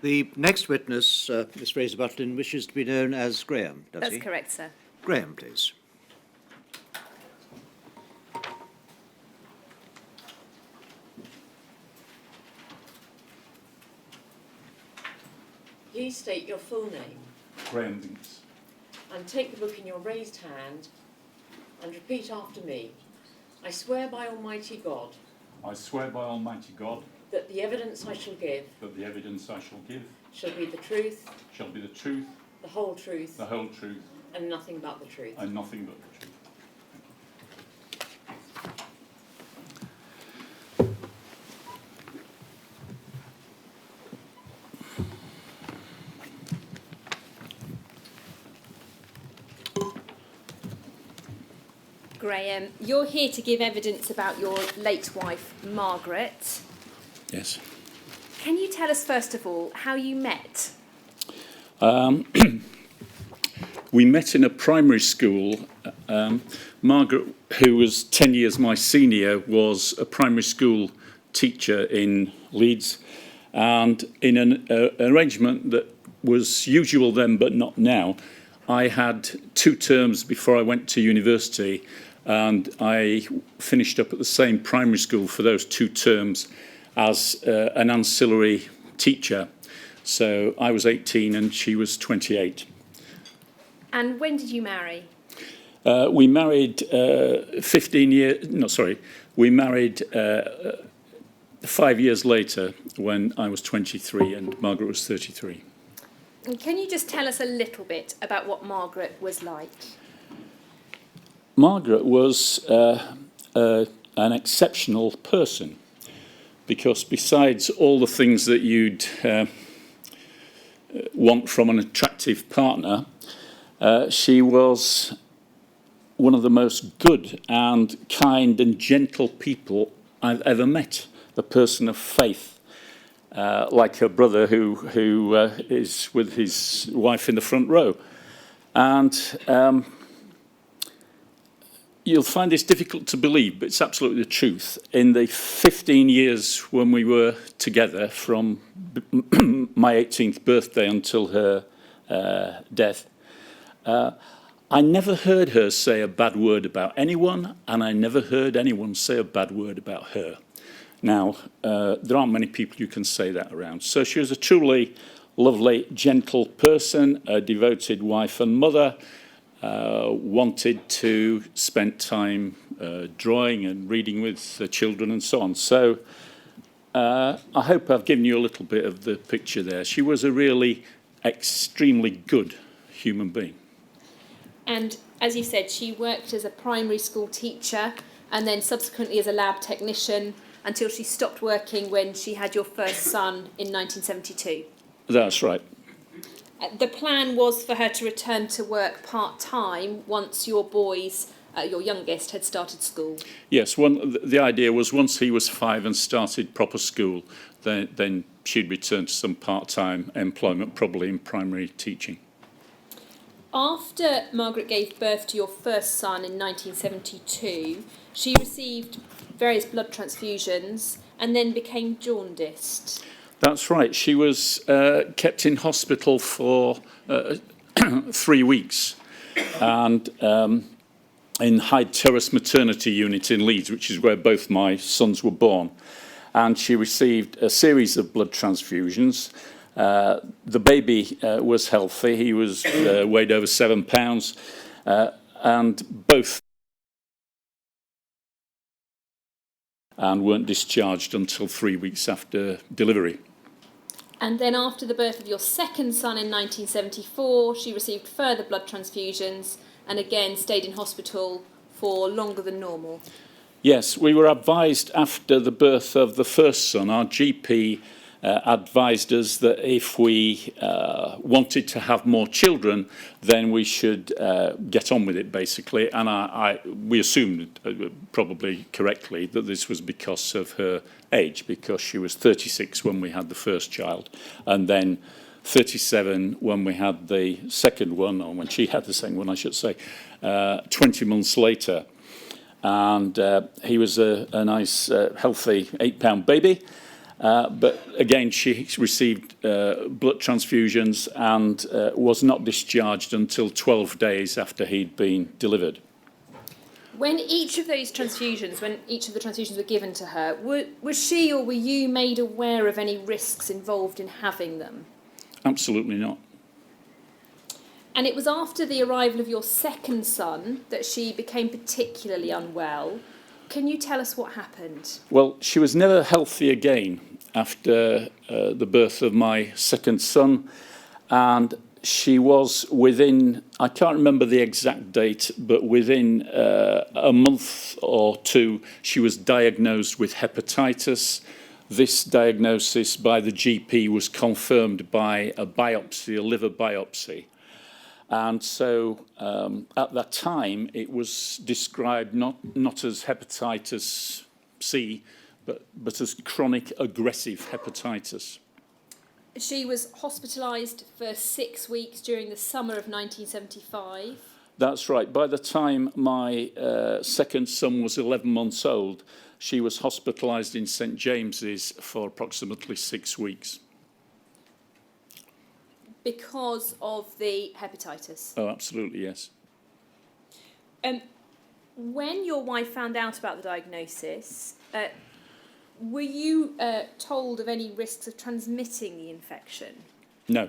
The next witness, Miss Fraser-Butlin, wishes to be known as Graham, does he? That's correct, sir. Graham, please. Please state your full name Graham Binks. and take the book in your raised hand and repeat after me. I swear by Almighty God I swear by Almighty God that the evidence I shall give that the evidence I shall give shall be the truth, shall be the truth, the whole truth, the whole truth, and nothing but the truth. and nothing but the truth. Graham, you're here to give evidence about your late wife, Margaret. Yes. Can you tell us, first of all, how you met? We met in a primary school. Margaret, who was 10 years my senior, was a primary school teacher in Leeds, and in an arrangement that was usual then but not now, I had 2 terms before I went to university, and I finished up at the same primary school for those 2 terms as an ancillary teacher. So I was 18 and she was 28. And when did you marry? We married 15 years, no, sorry, we married 5 years later when I was 23 and Margaret was 33. And can you just tell us a little bit about what Margaret was like? Margaret was an exceptional person, because besides all the things that you'd want from an attractive partner, she was one of the most good and kind and gentle people I've ever met, a person of faith. Like her brother who is with his wife in the front row. And you'll find this difficult to believe, but it's absolutely the truth. In the 15 years when we were together, from my 18th birthday until her death, I never heard her say a bad word about anyone, and I never heard anyone say a bad word about her. Now, there aren't many people you can say that around. So she was a truly lovely, gentle person, a devoted wife and mother, wanted to spend time drawing and reading with the children and so on. So I hope I've given you a little bit of the picture there. She was a really extremely good human being. And as you said, she worked as a primary school teacher and then subsequently as a lab technician, until she stopped working when she had your first son in 1972. That's right. The plan was for her to return to work part-time once your boys, your youngest, had started school. Yes, the idea was once he was 5 and started proper school, then she'd return to some part-time employment, probably in primary teaching. After Margaret gave birth to your first son in 1972, she received various blood transfusions and then became jaundiced. That's right. She was kept in hospital for 3 weeks, and in Hyde Terrace Maternity Unit in Leeds, which is where both my sons were born. And she received a series of blood transfusions. The baby was healthy. He was weighed over 7 pounds, and both and weren't discharged until 3 weeks after delivery. And then after the birth of your second son in 1974, she received further blood transfusions and again stayed in hospital for longer than normal. Yes, we were advised after the birth of the first son, our GP advised us that if we wanted to have more children, then we should get on with it, basically. And we assumed, probably correctly, that this was because of her age, because she was 36 when we had the first child, and then 37 when we had the second one, or when she had the second one, I should say, 20 months later. And he was a nice, healthy 8-pound baby. But again, she received blood transfusions and was not discharged until 12 days after he'd been delivered. When each of the transfusions were given to her, was she or were you made aware of any risks involved in having them? Absolutely not. And it was after the arrival of your second son that she became particularly unwell. Can you tell us what happened? Well, she was never healthy again after the birth of my second son, and she was within, I can't remember the exact date, but within a month or two, she was diagnosed with hepatitis. This diagnosis by the GP was confirmed by a biopsy, a liver biopsy. And so at that time, it was described not as hepatitis C, but as chronic aggressive hepatitis. She was hospitalised for 6 weeks during the summer of 1975. That's right. By the time my second son was 11 months old, she was hospitalised in St James's for approximately 6 weeks. Because of the hepatitis? Oh, absolutely, yes. When your wife found out about the diagnosis, were you told of any risks of transmitting the infection? No.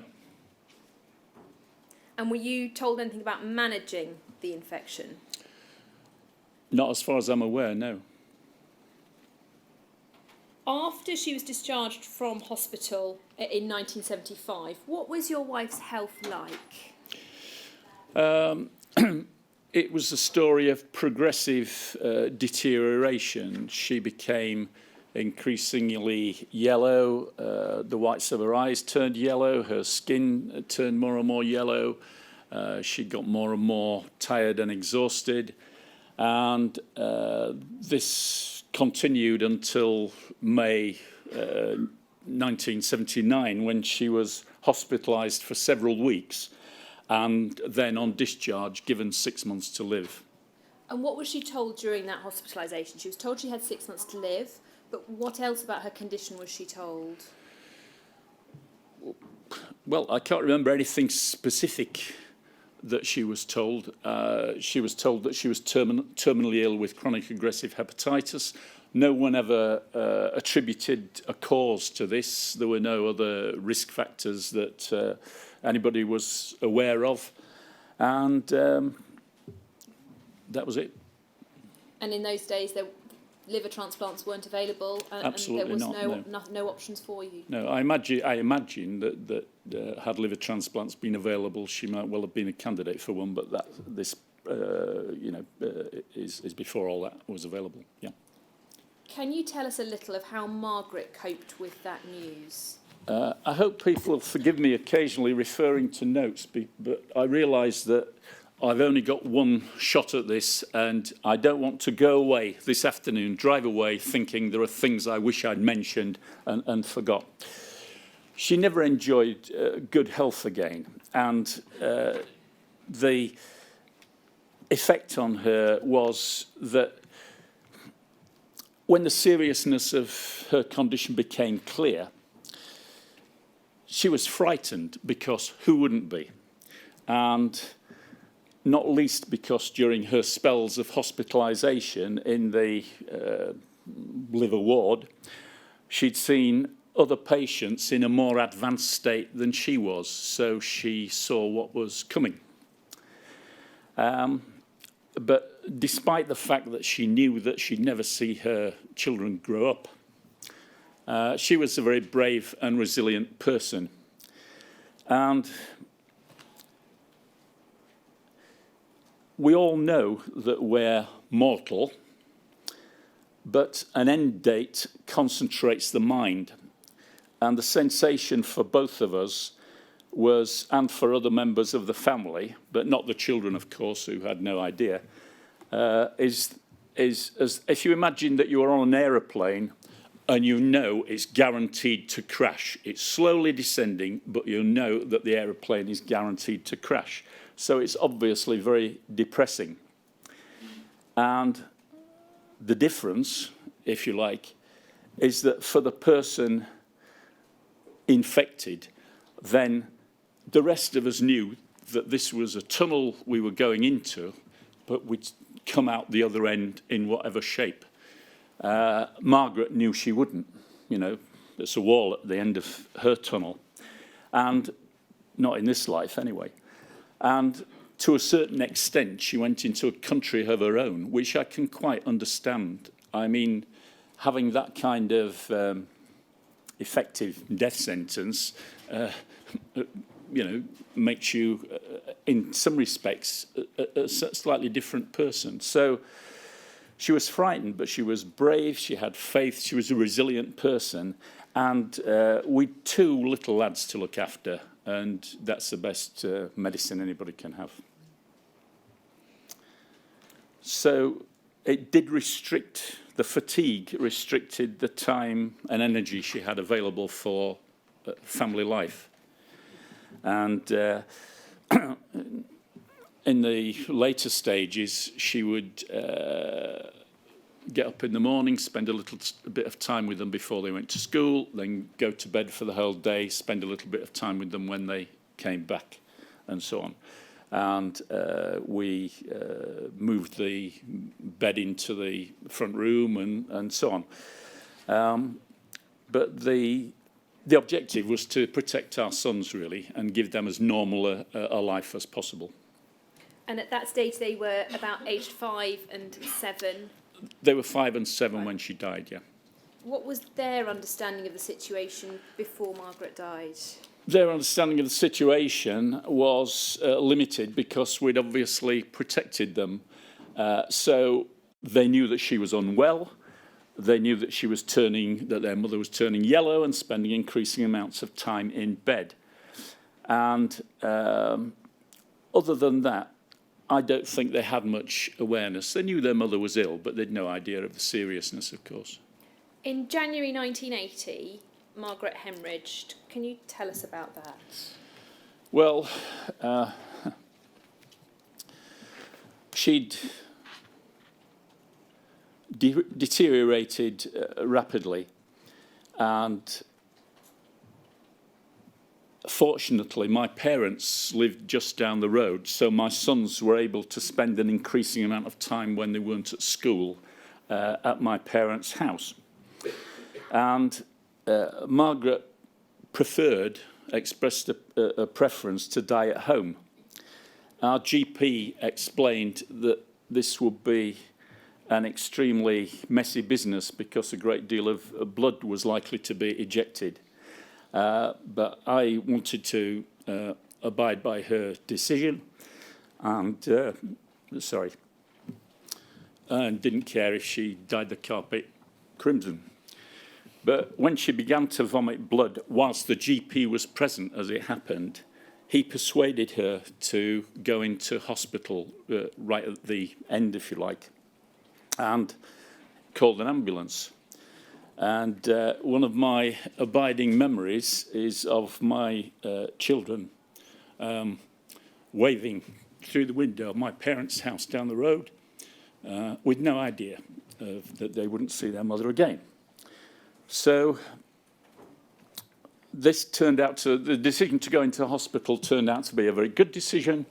And were you told anything about managing the infection? Not as far as I'm aware, no. After she was discharged from hospital in 1975, what was your wife's health like? It was a story of progressive deterioration. She became increasingly yellow. The whites of her eyes turned yellow. Her skin turned more and more yellow. She got more and more tired and exhausted. And this continued until May 1979, when she was hospitalised for several weeks and then on discharge given 6 months to live. And what was she told during that hospitalisation? She was told she had 6 months to live, but what else about her condition was she told? Well, I can't remember anything specific that she was told. She was told that she was terminally ill with chronic aggressive hepatitis. No one ever attributed a cause to this. There were no other risk factors that anybody was aware of. And that was it. And in those days, liver transplants weren't available, and Absolutely there was not, no options for you. No, I imagine that had liver transplants been available, she might well have been a candidate for one. But this is before all that was available. Yeah. Can you tell us a little of how Margaret coped with that news? I hope people will forgive me occasionally referring to notes, but I realise that I've only got one shot at this, and I don't want to go away this afternoon, drive away thinking there are things I wish I'd mentioned and forgot. She never enjoyed good health again, and the effect on her was that when the seriousness of her condition became clear, she was frightened, because who wouldn't be? And not least because during her spells of hospitalisation in the liver ward, she'd seen other patients in a more advanced state than she was, so she saw what was coming. But despite the fact that she knew that she'd never see her children grow up, she was a very brave and resilient person. And we all know that we're mortal, but an end date concentrates the mind. And the sensation for both of us was, and for other members of the family, but not the children, of course, who had no idea, is as if you imagine that you are on an aeroplane and you know it's guaranteed to crash. It's slowly descending, but you know that the aeroplane is guaranteed to crash. So it's obviously very depressing. And the difference, if you like, is that for the person infected, then the rest of us knew that this was a tunnel we were going into, but we'd come out the other end in whatever shape. Margaret knew she wouldn't. You know, there's a wall at the end of her tunnel, and not in this life anyway. And to a certain extent, she went into a country of her own, which I can quite understand. I mean, having that kind of effective death sentence, you know, makes you, in some respects, a slightly different person. So she was frightened, but she was brave, she had faith, she was a resilient person. And we'd 2 little lads to look after, and that's the best medicine anybody can have. So it did restrict, the fatigue restricted the time and energy she had available for family life. And in the later stages, she would get up in the morning, spend a bit of time with them before they went to school, then go to bed for the whole day, spend a little bit of time with them when they came back, and so on. And we moved the bed into the front room and so on. But the objective was to protect our sons, really, and give them as normal a life as possible. And at that stage, they were about aged 5 and 7. They were 5 and 7 when she died, yeah. What was their understanding of the situation before Margaret died? Their understanding of the situation was limited because we'd obviously protected them. So they knew that she was unwell. They knew that that their mother was turning yellow and spending increasing amounts of time in bed. And other than that, I don't think they had much awareness. They knew their mother was ill, but they'd no idea of the seriousness, of course. In January 1980, Margaret hemorrhaged. Can you tell us about that? Well, she'd deteriorated rapidly, and fortunately my parents lived just down the road, so my sons were able to spend an increasing amount of time when they weren't at school at my parents' house. And Margaret expressed a preference to die at home. Our GP explained that this would be an extremely messy business because a great deal of blood was likely to be ejected. But I wanted to abide by her decision and didn't care if she dyed the carpet crimson. But when she began to vomit blood, whilst the GP was present as it happened, he persuaded her to go into hospital right at the end, if you like, and called an ambulance. And one of my abiding memories is of my children waving through the window of my parents' house down the road with no idea that they wouldn't see their mother again. So the decision to go into hospital turned out to be a very good decision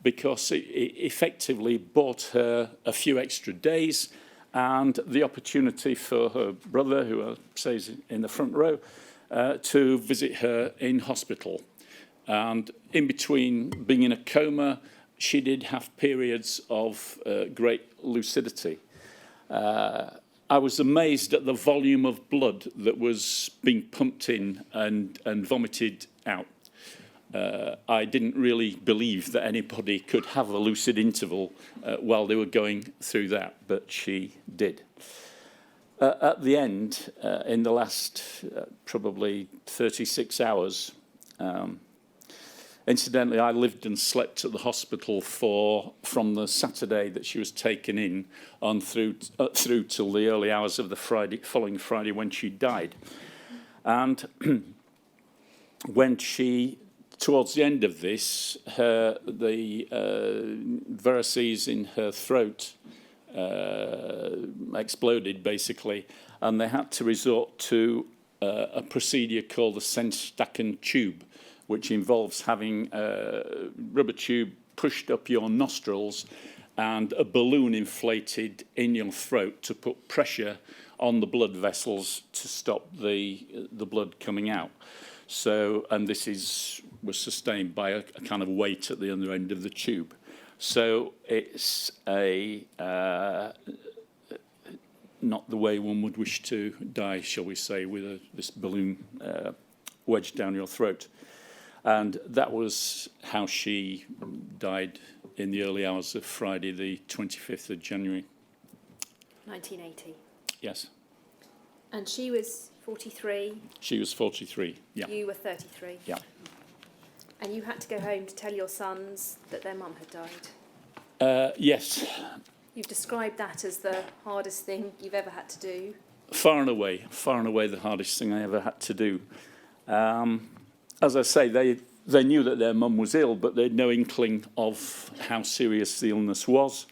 because it effectively bought her a few extra days and the opportunity for her brother, who says in the front row, to visit her in hospital. And in between being in a coma, she did have periods of great lucidity. I was amazed at the volume of blood that was being pumped in and vomited out. I didn't really believe that anybody could have a lucid interval while they were going through that, but she did. At the end, in the last probably 36 hours, incidentally, I lived and slept at the hospital from the Saturday that she was taken in on through till the early hours of the following Friday when she died. And when towards the end of this, the varices in her throat exploded, basically, and they had to resort to a procedure called the Senstaken tube, which involves having a rubber tube pushed up your nostrils and a balloon inflated in your throat to put pressure on the blood vessels to stop the blood coming out. So, and this was sustained by a kind of weight at the other end of the tube. So it's not the way one would wish to die, shall we say, with this balloon wedged down your throat. And that was how she died in the early hours of Friday, the 25th of January. 1980. Yes. And she was 43. She was 43, yeah. You were 33. Yeah. And you had to go home to tell your sons that their mum had died. Yes. You've described that as the hardest thing you've ever had to do. Far and away the hardest thing I ever had to do. As I say, they knew that their mum was ill, but they had no inkling of how serious the illness was.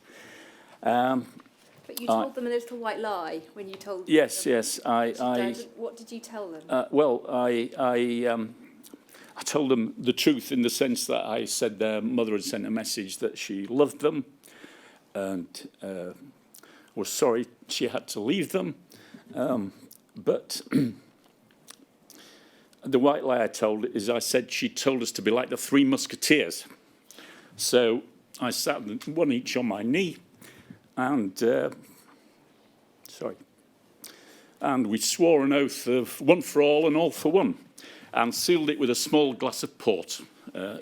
But you told them a little white lie when you told them. Yes. What did you tell them? I told them the truth in the sense that I said their mother had sent a message that she loved them and was sorry she had to leave them. But the white lie I told is I said she told us to be like the Three Musketeers. So I sat one each on my knee and we swore an oath of one for all and all for one, and sealed it with a small glass of port,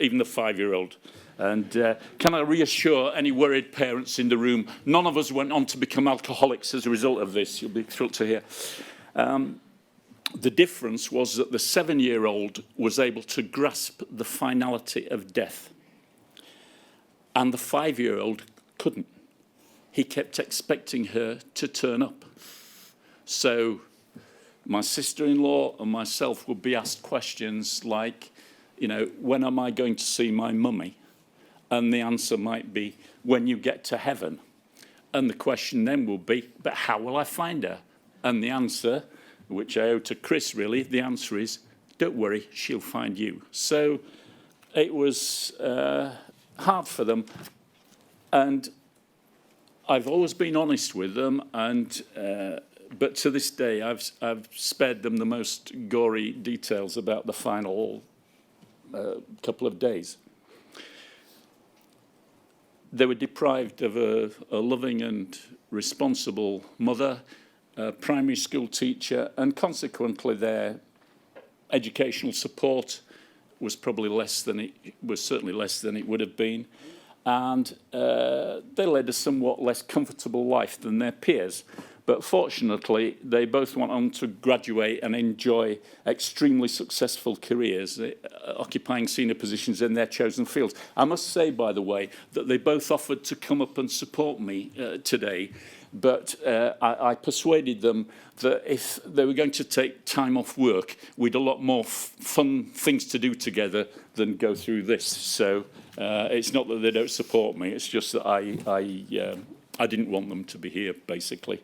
even the 5-year-old. And can I reassure any worried parents in the room, none of us went on to become alcoholics as a result of this. You'll be thrilled to hear. The difference was that the 7-year-old was able to grasp the finality of death, and the 5-year-old couldn't. He kept expecting her to turn up. So my sister-in-law and myself would be asked questions like, when am I going to see my mummy? And the answer might be, when you get to heaven. And the question then will be, but how will I find her? And the answer, which I owe to Chris really, the answer is, don't worry, she'll find you. So it was hard for them. And I've always been honest with them, but to this day, I've spared them the most gory details about the final couple of days. They were deprived of a loving and responsible mother, a primary school teacher, and consequently their educational support was probably certainly less than it would have been. And they led a somewhat less comfortable life than their peers. But fortunately, they both went on to graduate and enjoy extremely successful careers, occupying senior positions in their chosen fields. I must say, by the way, that they both offered to come up and support me today, but I persuaded them that if they were going to take time off work, we'd a lot more fun things to do together than go through this. So it's not that they don't support me, it's just that I didn't want them to be here, basically.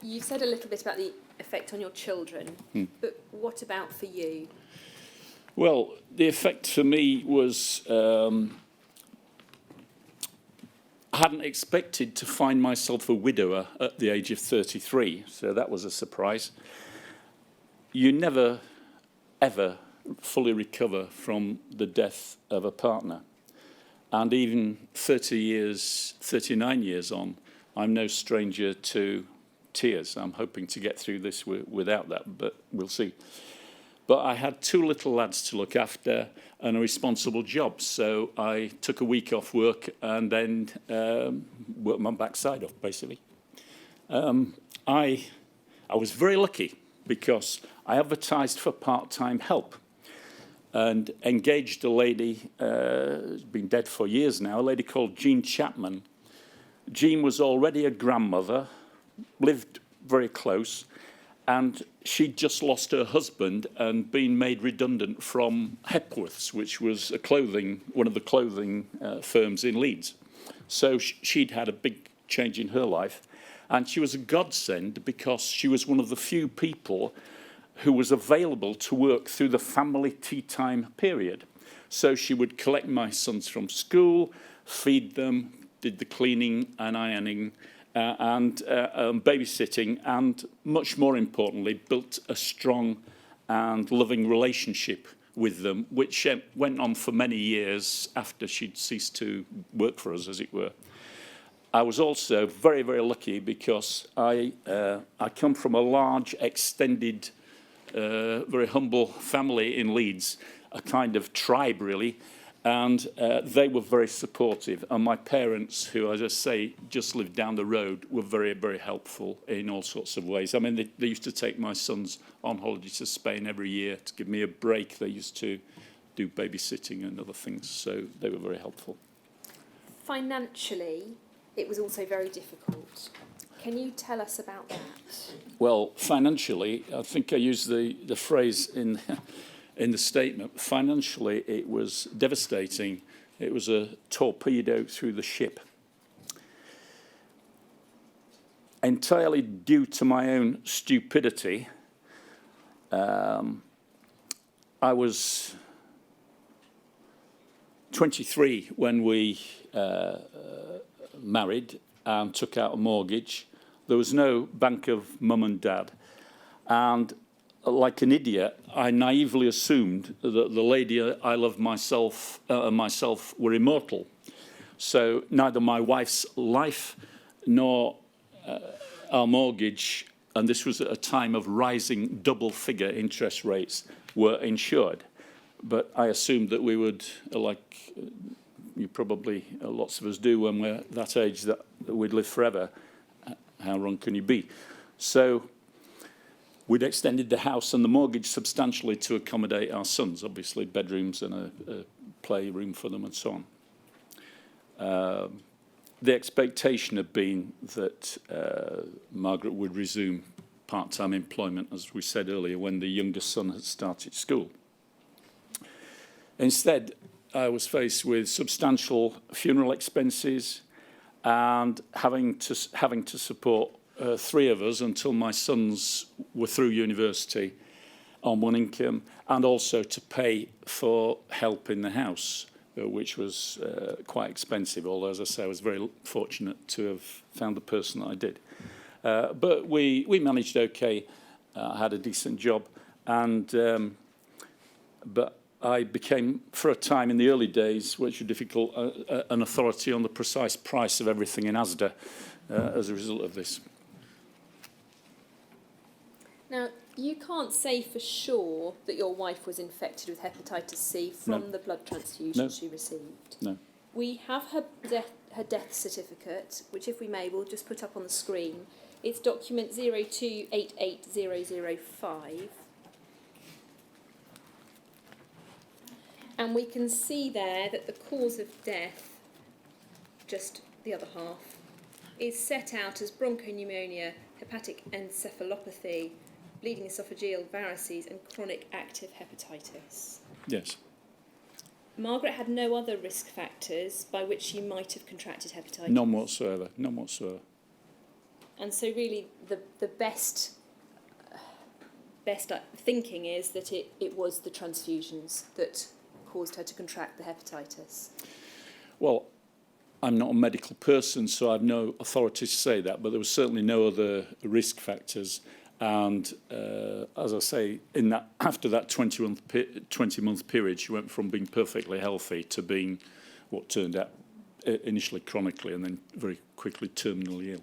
You said a little bit about the effect on your children, but what about for you? Well, the effect for me was I hadn't expected to find myself a widower at the age of 33, so that was a surprise. You never, ever fully recover from the death of a partner. And even 39 years on, I'm no stranger to tears. I'm hoping to get through this without that, but we'll see. But I had 2 little lads to look after and a responsible job, so I took a week off work and then worked my backside off, basically. I was very lucky because I advertised for part-time help and engaged a lady, who's been dead for years now, a lady called Jean Chapman. Jean was already a grandmother, lived very close, and she'd just lost her husband and been made redundant from Hepworth's, which was one of the clothing firms in Leeds. So she'd had a big change in her life. And she was a godsend because she was one of the few people who was available to work through the family tea time period. So she would collect my sons from school, feed them, did the cleaning and ironing, and babysitting, and much more importantly, built a strong and loving relationship with them, which went on for many years after she'd ceased to work for us, as it were. I was also very, very lucky because I come from a large, extended, very humble family in Leeds, a kind of tribe, really, and they were very supportive. And my parents, who, as I say, just lived down the road, were very, very helpful in all sorts of ways. I mean, they used to take my sons on holiday to Spain every year to give me a break. They used to do babysitting and other things, so they were very helpful. Financially, it was also very difficult. Can you tell us about that? Well, financially, I think I used the phrase in the statement. Financially, it was devastating. It was a torpedo through the ship. Entirely due to my own stupidity, I was 23 when we married and took out a mortgage. There was no bank of mum and dad. And like an idiot, I naively assumed that the lady I loved myself were immortal. So neither my wife's life nor our mortgage, and this was at a time of rising double-figure interest rates, were insured. But I assumed that we would, like you probably, lots of us do when we're that age, that we'd live forever. How wrong can you be? So we'd extended the house and the mortgage substantially to accommodate our sons, obviously bedrooms and a playroom for them and so on. The expectation had been that Margaret would resume part-time employment, as we said earlier, when the youngest son had started school. Instead, I was faced with substantial funeral expenses and having to support three of us until my sons were through university on one income, and also to pay for help in the house, which was quite expensive, although, as I say, I was very fortunate to have found the person that I did. But we managed okay. I had a decent job, and but I became, for a time in the early days, which were difficult, an authority on the precise price of everything in Asda as a result of this. Now, you can't say for sure that your wife was infected with hepatitis C from the blood transfusion she received. No. We have her death certificate, which, if we may, we'll just put up on the screen. It's document 0288005. And we can see there that the cause of death, just the other half, is set out as bronchopneumonia, hepatic encephalopathy, bleeding esophageal varices, and chronic active hepatitis. Yes. Margaret had no other risk factors by which she might have contracted hepatitis. None whatsoever. None whatsoever. And so really the best thinking is that it was the transfusions that caused her to contract the hepatitis. Well, I'm not a medical person, so I've no authority to say that, but there was certainly no other risk factors. And as I say, after that 20-month period, she went from being perfectly healthy to being what turned out initially chronically and then very quickly terminally ill.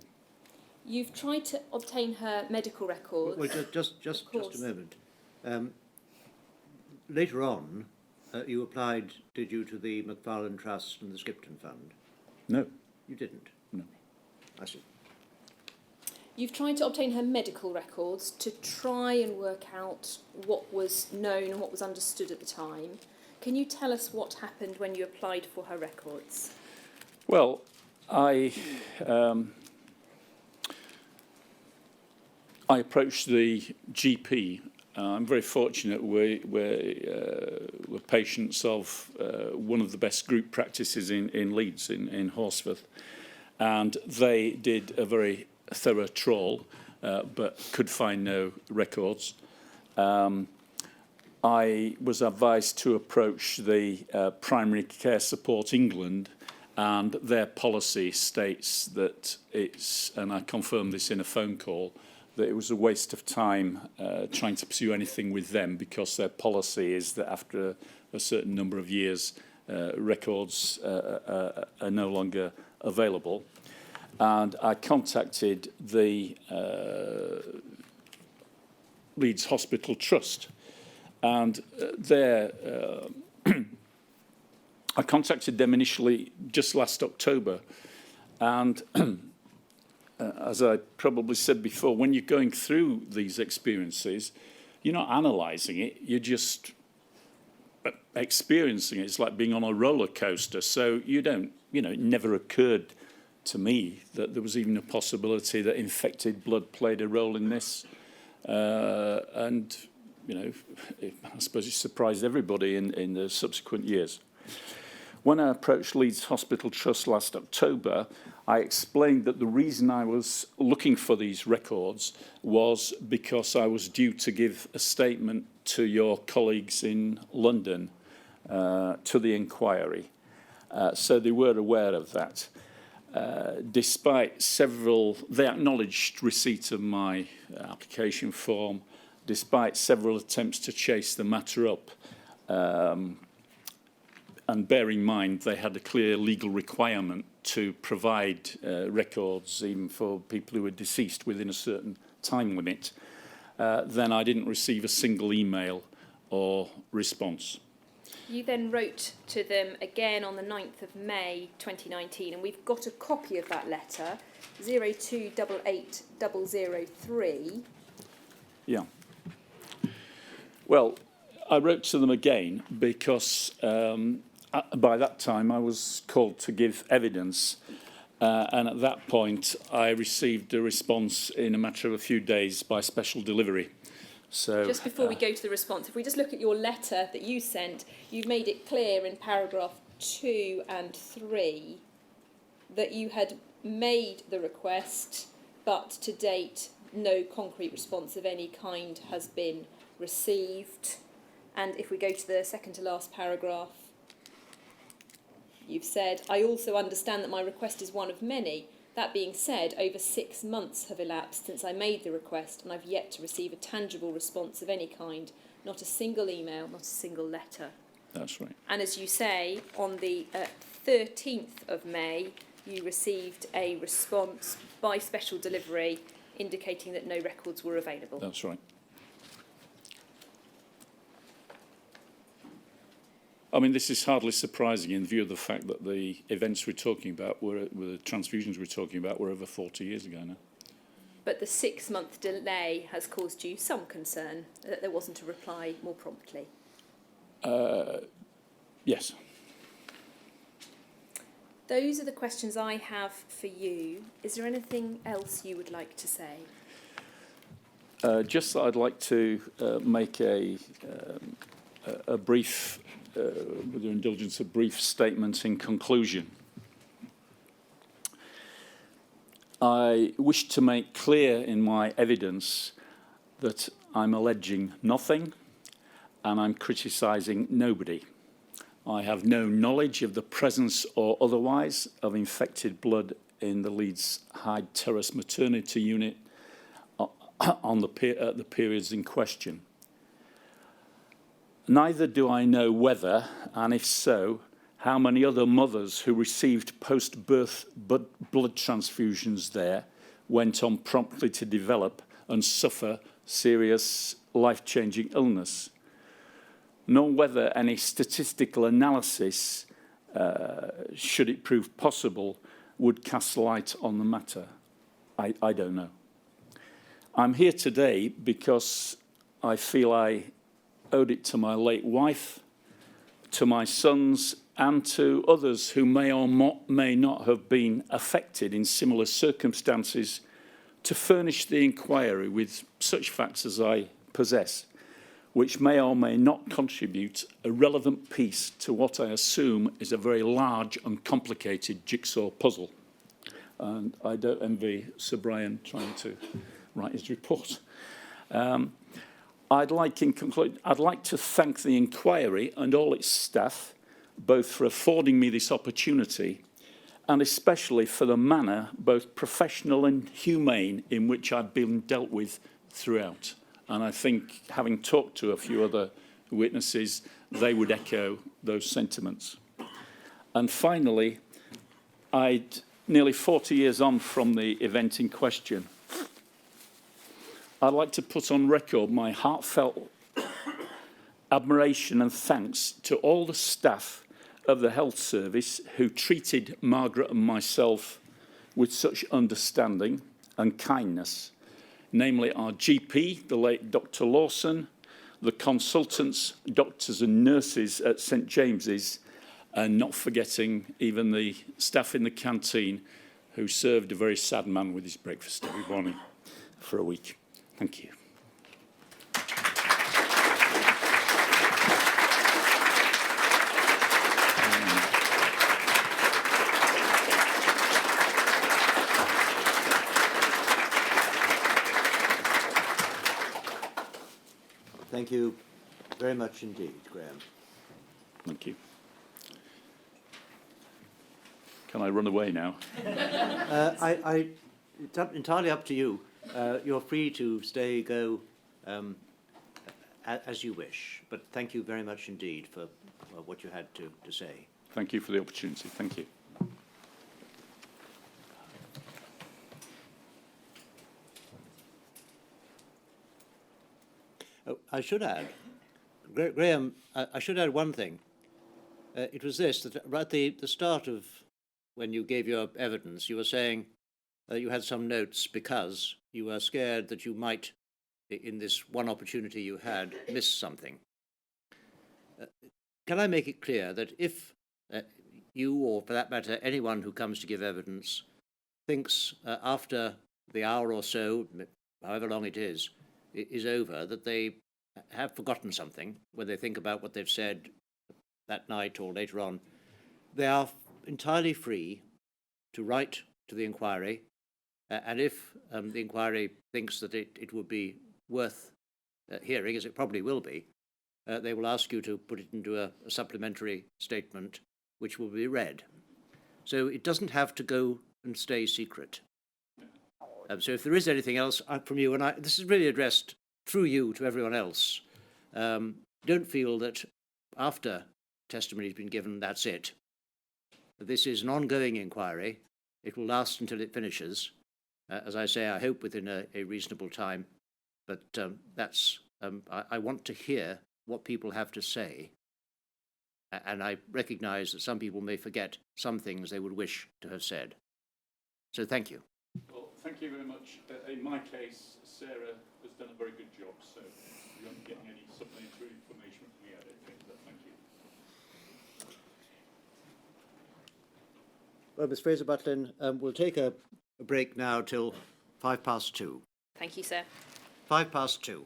You've tried to obtain her medical records. Well, just a moment. Later on, you applied, did you, to the Macfarlane Trust and the Skipton Fund? No. You didn't? No. I see. You've tried to obtain her medical records to try and work out what was known and what was understood at the time. Can you tell us what happened when you applied for her records? Well, I approached the GP. I'm very fortunate we're patients of one of the best group practices in Leeds, in Horsforth. and they did a very thorough trawl, but could find no records. I was advised to approach the Primary Care Support England, and their policy states that it's, and I confirmed this in a phone call, that it was a waste of time trying to pursue anything with them, because their policy is that after a certain number of years, records are no longer available. And I contacted the Leeds Hospital Trust, and I contacted them initially just last October, and as I probably said before, when you're going through these experiences, you're not analysing it, you're just experiencing it. It's like being on a roller coaster. So you don't, it never occurred to me that there was even a possibility that infected blood played a role in this. And, I suppose it surprised everybody in the subsequent years. When I approached Leeds Hospital Trust last October, I explained that the reason I was looking for these records was because I was due to give a statement to your colleagues in London, to the inquiry. So they were aware of that. Despite they acknowledged receipt of my application form, despite several attempts to chase the matter up, and bear in mind they had a clear legal requirement to provide records even for people who were deceased within a certain time limit, then I didn't receive a single email or response. You then wrote to them again on the 9th of May 2019, and we've got a copy of that letter, 0288003. Yeah. Well, I wrote to them again because by that time I was called to give evidence, and at that point I received a response in a matter of a few days by special delivery. So, just before we go to the response, if we just look at your letter that you sent, you've made it clear in paragraph 2 and 3 that you had made the request, but to date no concrete response of any kind has been received. And if we go to the second to last paragraph, you've said, I also understand that my request is one of many. That being said, over 6 months have elapsed since I made the request, and I've yet to receive a tangible response of any kind, not a single email, not a single letter. That's right. And as you say, on the 13th of May, you received a response by special delivery indicating that no records were available. That's right. I mean, this is hardly surprising in view of the fact that the events we're talking about, the transfusions we're talking about, were over 40 years ago now. But the 6-month delay has caused you some concern that there wasn't a reply more promptly. Yes. Those are the questions I have for you. Is there anything else you would like to say? Just that I'd like to make a brief, with your indulgence, a brief statement in conclusion. I wish to make clear in my evidence that I'm alleging nothing and I'm criticising nobody. I have no knowledge of the presence or otherwise of infected blood in the Leeds Hyde Terrace maternity unit at the periods in question. Neither do I know whether, and if so, how many other mothers who received post-birth blood transfusions there went on promptly to develop and suffer serious life-changing illness, nor whether any statistical analysis, should it prove possible, would cast light on the matter. I don't know. I'm here today because I feel I owed it to my late wife, to my sons, and to others who may or may not have been affected in similar circumstances to furnish the inquiry with such facts as I possess, which may or may not contribute a relevant piece to what I assume is a very large and complicated jigsaw puzzle. and I don't envy Sir Brian trying to write his report. I'd like to thank the inquiry and all its staff, both for affording me this opportunity and especially for the manner, both professional and humane, in which I've been dealt with throughout. And I think, having talked to a few other witnesses, they would echo those sentiments. And finally, nearly 40 years on from the event in question, I'd like to put on record my heartfelt admiration and thanks to all the staff of the health service who treated Margaret and myself with such understanding and kindness, namely our GP, the late Dr. Lawson, the consultants, doctors and nurses at St James's, and not forgetting even the staff in the canteen who served a very sad man with his breakfast every morning for a week. Thank you. Thank you very much indeed, Graham. Thank you. Can I run away now? It's entirely up to you. You're free to stay, go, as you wish. But thank you very much indeed for what you had to say. Thank you for the opportunity. Thank you. Oh, I should add, Graham, I should add one thing. It was this, that right at the start of when you gave your evidence, you were saying you had some notes because you were scared that you might, in this one opportunity you had, miss something. Can I make it clear that if you, or for that matter, anyone who comes to give evidence, thinks after the hour or so, however long it is over, that they have forgotten something, when they think about what they've said that night or later on, they are entirely free to write to the inquiry, and if the inquiry thinks that it would be worth hearing, as it probably will be, they will ask you to put it into a supplementary statement which will be read. So it doesn't have to go and stay secret. So if there is anything else from you, and this is really addressed through you to everyone else, don't feel that after testimony has been given, that's it. This is an ongoing inquiry. It will last until it finishes. As I say, I hope within a reasonable time. But I want to hear what people have to say. And I recognise that some people may forget some things they would wish to have said. So thank you. Well, thank you very much. In my case, Sarah has done a very good job, so you're not getting any supplementary information from me, I don't think, but thank you. Well, Ms. Fraser-Butlin, we'll take a break now till 2:05. Thank you, sir. 2:05.